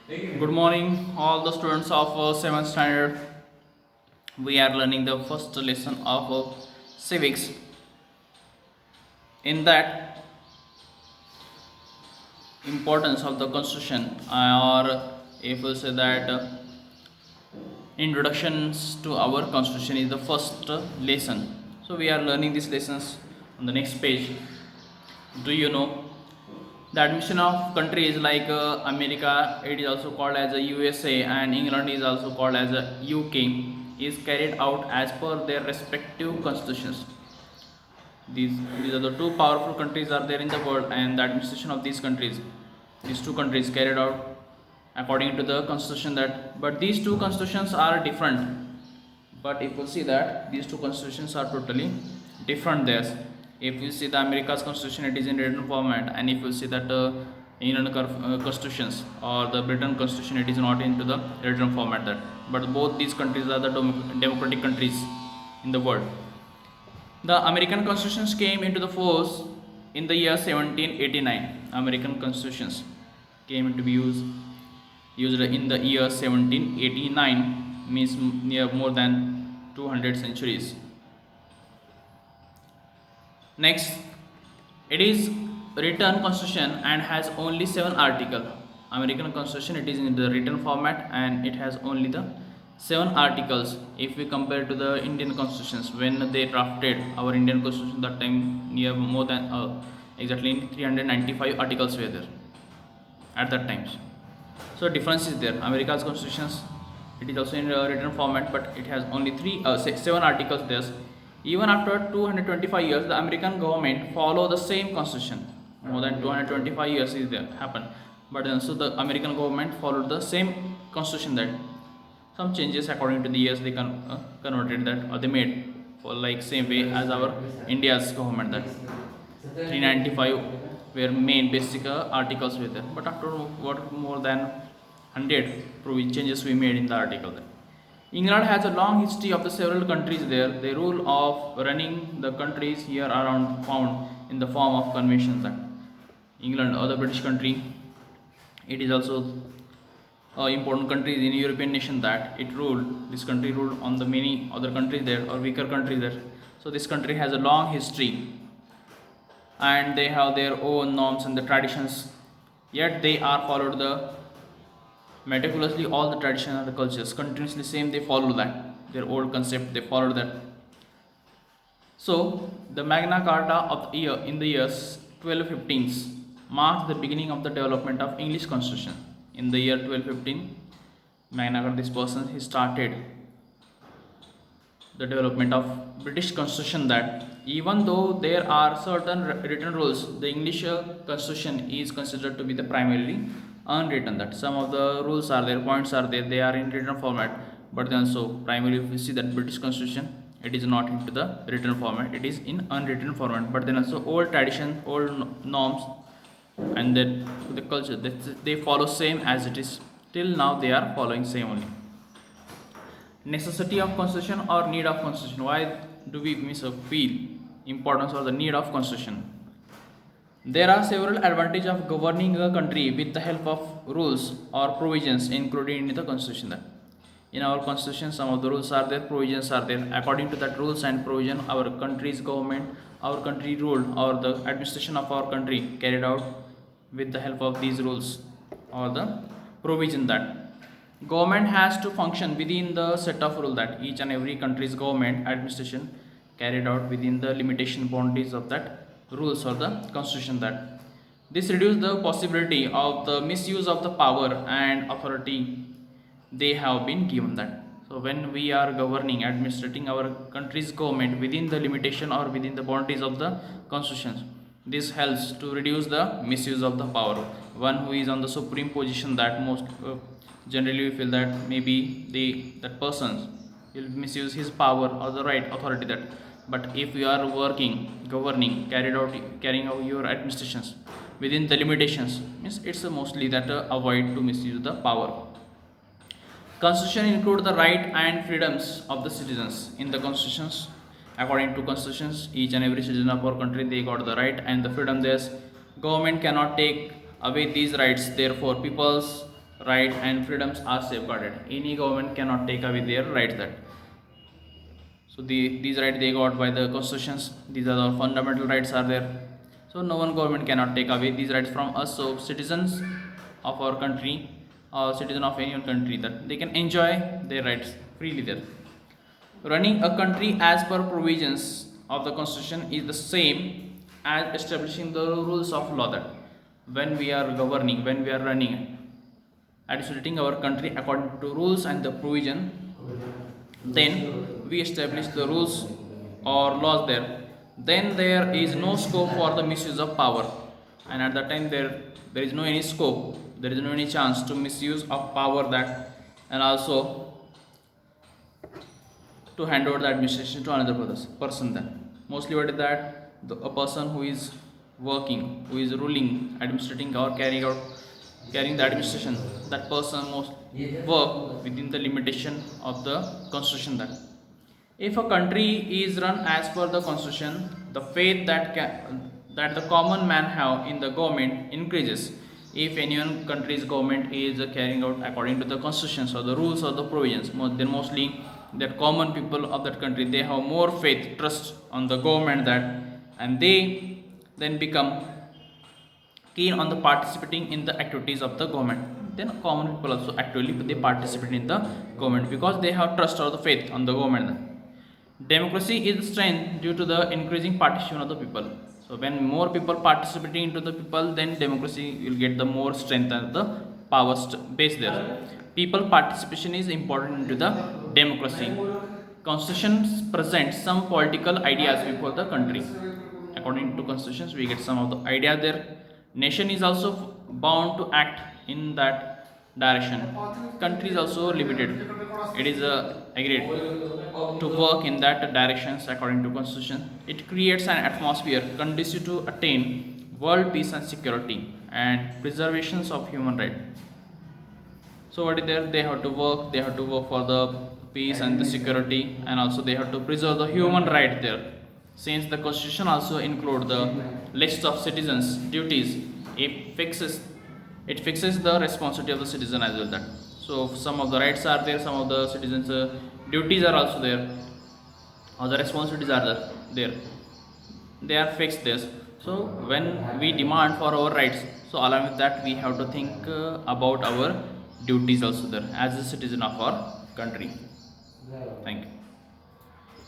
Good morning, all the students of 7th standard. We are learning the first lesson of civics. In that, importance of the constitution, or if we say that introductions to our constitution is the first lesson. So we are learning these lessons on the next page. Do you know the admission of countries like America, it is also called as a USA, and England is also called as a UK, is carried out as per their respective constitutions. These are the two powerful countries are there in the world, and the administration of these two countries carried out according to the constitution that. But these two constitutions are different. But if you see that these two constitutions are totally different there. If you see the America's constitution, it is in written format, and if you see that England constitutions or the Britain constitution, it is not into the written format that. But both these countries are the democratic countries in the world. The American constitutions came into the force in the year 1789. American constitutions came into used in the year 1789, means near more than 200 centuries. Next, it is written constitution and has only 7 articles. American constitution, it is in the written format and it has only the 7 articles. If we compare to the Indian constitutions, when they drafted our Indian constitution, that time near more than exactly 395 articles were there at that time. So difference is there. America's constitutions, it is also in written format, but it has only 7 articles there. Even after 225 years, the American government follow the same constitution. More than 225 years is there happened, but then so the American government followed the same constitution that some changes according to the years they converted that, or they made for like same way as our India's government that 395 were main basic articles with it. But after what more than 100 changes we made in the article there. England has a long history of the several countries there. The rule of running the countries here around found in the form of conventions that England or the British country, it is also important countries in European nation that it ruled. This country ruled on the many other countries there or weaker countries there. So this country has a long history and they have their own norms and the traditions. Yet they are followed the meticulously all the tradition and the cultures continuously same, they follow that their old concept, they follow that. So the Magna Carta of the year in the years 1215 marked the beginning of the development of English constitution. In the year 1215, Magna Carta, this person, he started the development of British constitution that even though there are certain written rules, the English constitution is considered to be the primarily unwritten, that some of the rules are there, points are there, they are in written format, but then so primarily if we see that British constitution, it is not into the written format, it is in unwritten format. But then also old tradition, old norms, and then the culture that they follow same as it is till now, they are following same only. Necessity of constitution or need of constitution, why do we feel importance or the need of constitution? There are several advantages of governing a country with the help of rules or provisions included in the constitution. In our constitution, some of the rules are there, provisions are there. According to that rules and provision, our country's government, our country ruled, or the administration of our country carried out with the help of these rules or the provision that government has to function within the set of rule that each and every country's government administration carried out within the limitation boundaries of that rules or the constitution that this reduces the possibility of the misuse of the power and authority they have been given that. So when we are governing, administrating our country's government within the limitation or within the boundaries of the constitutions, this helps to reduce the misuse of the power. One who is on the supreme position, that most generally we feel that maybe that person will misuse his power or the right authority that. But if you are working, governing, carrying out your administrations within the limitations, means it's mostly that avoid to misuse the power. Constitution include the right and freedoms of the citizens. In the constitutions, according to constitutions, each and every citizen of our country, they got the right and the freedom. There's government cannot take away these rights. Therefore, people's rights and freedoms are safeguarded. Any government cannot take away their rights. That so these rights they got by the constitutions. These are the fundamental rights are there. So no one government cannot take away these rights from us. So citizens of our country or citizen of any one country, that they can enjoy their rights freely there. Running a country as per provisions of the constitution is the same as establishing the rules of law. That when we are governing, when we are running, administrating our country according to rules and the provision, then we establish the rules or laws there. Then there is no scope for the misuse of power, and at that time there is no any scope, there is no any chance to misuse of power. That and also to hand over the administration to another person. Then mostly what is that a person who is working, who is ruling, administrating or carrying the administration, that person must work within the limitation of the constitution. That if a country is run as per the constitution, the faith that the common man have in the government increases. If any one country's government is carrying out according to the constitutions or the rules or the provisions, then mostly the common people of that country, they have more faith, trust on the government, that and they then become keen on the participating in the activities of the government. Then common people also actually they participate in the government because they have trust or the faith on the government. Democracy is strength due to the increasing participation of the people. So when more people participating into the people, then democracy will get the more strength and the power base there. People participation is important into the democracy. Constitutions present some political ideas before the country. According to constitutions, we get some of the ideas there. Nation is also bound to act in that direction. Country is also limited. It is agreed to work in that directions according to constitution. It creates an atmosphere conducive to attain world peace and security and preservations of human right. So what is there? They have to work. They have to work for the peace and the security, and also they have to preserve the human right there. Since the constitution also include the list of citizens' duties, it fixes the responsibility of the citizen as well. That so some of the rights are there, some of the citizens' duties are also there, or the responsibilities are there. They are fixed this. So when we demand for our rights, so along with that we have to think about our duties also there as a citizen of our country. Thank you.